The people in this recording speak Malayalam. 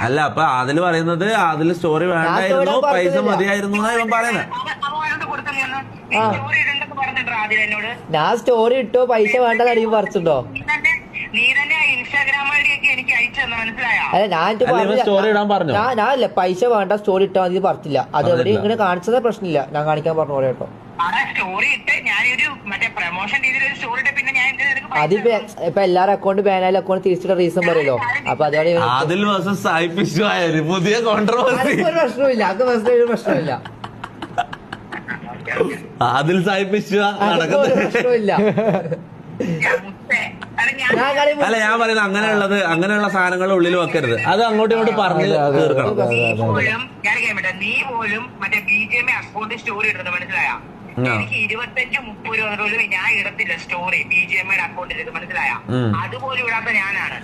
അല്ല അപ്പൊ അതില് പറയുന്നത് അതില് സ്റ്റോറി വേണ്ടായിരുന്നു, പൈസ മതിയായിരുന്നു എന്നാ ഇവൻ പറയുന്നത്. ഞാൻ സ്റ്റോറി ഇട്ടോ പൈസ വേണ്ടെന്ന് അടിയും പറിച്ചിട്ടോ. അല്ല സ്റ്റോറി ഇടാൻ പറഞ്ഞു. ഞാനല്ല പൈസ വേണ്ട സ്റ്റോറി ഇട്ടാൽ മതി പറിച്ചില്ല. അത് എവിടെ ഇങ്ങനെ കാണിച്ചത് പ്രശ്നമില്ല, ഞാൻ കാണിക്കാൻ പറഞ്ഞ പോലെ കേട്ടോ. അത് ഇപ്പൊ എല്ലാരും അക്കൗണ്ട് ബാനായാലും അക്കൗണ്ട് തിരിച്ചിട്ട റീസൺ പറയല്ലോ. അപ്പൊ അതോടെ പുതിയ കോൺട്രവേഴ്സി പ്രശ്നമില്ല, അത് പ്രശ്നമില്ല. അതിൽ സായിപ്പിച്ച പ്രശ്നമില്ല. അല്ല ഞാൻ പറയുന്നത് അങ്ങനെയുള്ള സാധനങ്ങൾ ഉള്ളിൽ വെക്കരുത്. അത് അങ്ങോട്ടും ഇങ്ങോട്ട് പറഞ്ഞു തീർക്കണം. നീ പോലും മറ്റേ BGMI അക്കൗണ്ട് സ്റ്റോറി ഇടുന്നത് മനസ്സിലായ? എനിക്ക് 25-30 രൂപ പോലും ഞാൻ ഇടത്തില്ല സ്റ്റോറി BGMI അക്കൗണ്ടിലേക്ക്, മനസ്സിലായ? അതുപോലും ഇടാത്ത ഞാനാണ്.